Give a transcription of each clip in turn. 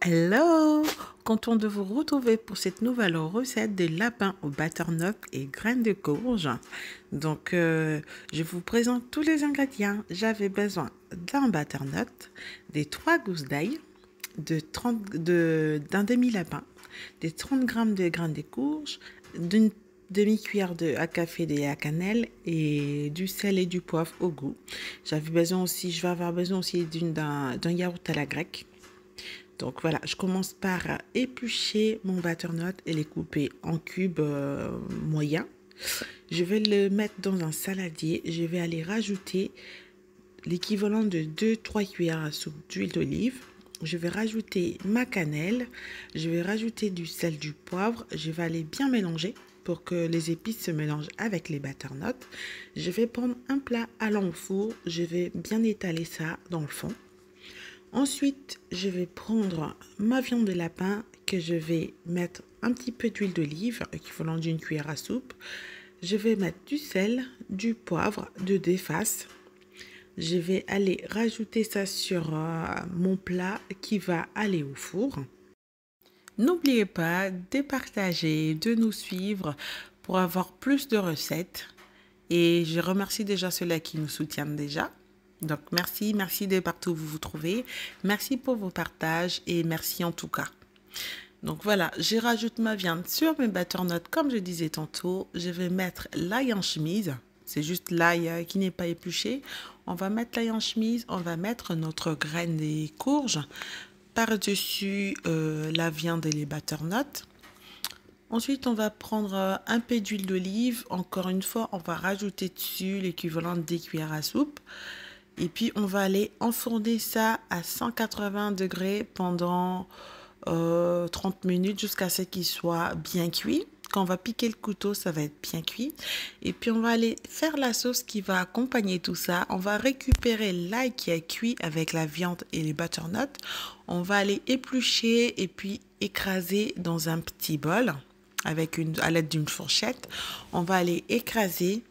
Hello! Content de vous retrouver pour cette nouvelle recette de lapin au butternut et graines de courge. Donc, je vous présente tous les ingrédients. J'avais besoin d'un butternut, des 3 gousses d'ail, d'un demi-lapin, des 30 grammes de graines de courge, d'une demi-cuillère à café de la cannelle et du sel et du poivre au goût. Je vais avoir besoin aussi d'un yaourt à la grecque. Donc voilà, je commence par éplucher mon butternut et les couper en cubes moyens. Je vais le mettre dans un saladier. Je vais aller rajouter l'équivalent de 2-3 cuillères à soupe d'huile d'olive. Je vais rajouter ma cannelle. Je vais rajouter du sel, du poivre. Je vais aller bien mélanger pour que les épices se mélangent avec les butternuts. Je vais prendre un plat allant au four. Je vais bien étaler ça dans le fond. Ensuite, je vais prendre ma viande de lapin que je vais mettre un petit peu d'huile d'olive, équivalent d'une cuillère à soupe. Je vais mettre du sel, du poivre, de deux faces. Je vais aller rajouter ça sur mon plat qui va aller au four. N'oubliez pas de partager, de nous suivre pour avoir plus de recettes. Et je remercie déjà ceux-là qui nous soutiennent déjà. Donc, merci de partout où vous vous trouvez. Merci pour vos partages et merci en tout cas. Donc voilà, je rajoute ma viande sur mes butternuts comme je disais tantôt. Je vais mettre l'ail en chemise. C'est juste l'ail qui n'est pas épluché. On va mettre l'ail en chemise. On va mettre notre graine des courges par-dessus la viande et les butternuts. Ensuite, on va prendre un peu d'huile d'olive. Encore une fois, on va rajouter dessus l'équivalent de 10 cuillères à soupe. Et puis, on va aller enfourner ça à 180 degrés pendant 30 minutes jusqu'à ce qu'il soit bien cuit. Quand on va piquer le couteau, ça va être bien cuit. Et puis, on va aller faire la sauce qui va accompagner tout ça. On va récupérer l'ail qui est cuit avec la viande et les butternuts. On va aller éplucher et puis écraser dans un petit bol à l'aide d'une fourchette. On va aller écraser.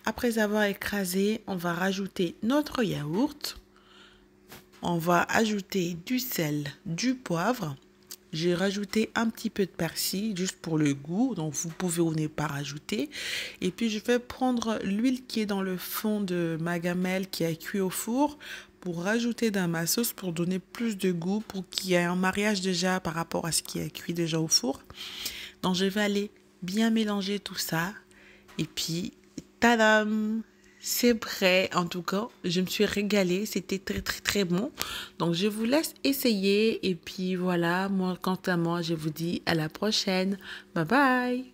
Après avoir écrasé, on va rajouter notre yaourt. On va ajouter du sel, du poivre. J'ai rajouté un petit peu de persil juste pour le goût, donc vous pouvez ou ne pas rajouter. Et puis je vais prendre l'huile qui est dans le fond de ma gamelle qui a cuit au four pour rajouter dans ma sauce pour donner plus de goût, pour qu'il y ait un mariage déjà par rapport à ce qui est cuit déjà au four. Donc je vais aller bien mélanger tout ça et puis tadam! C'est prêt, en tout cas, je me suis régalée, c'était très bon. Donc je vous laisse essayer et puis voilà, moi quant à moi, je vous dis à la prochaine. Bye bye!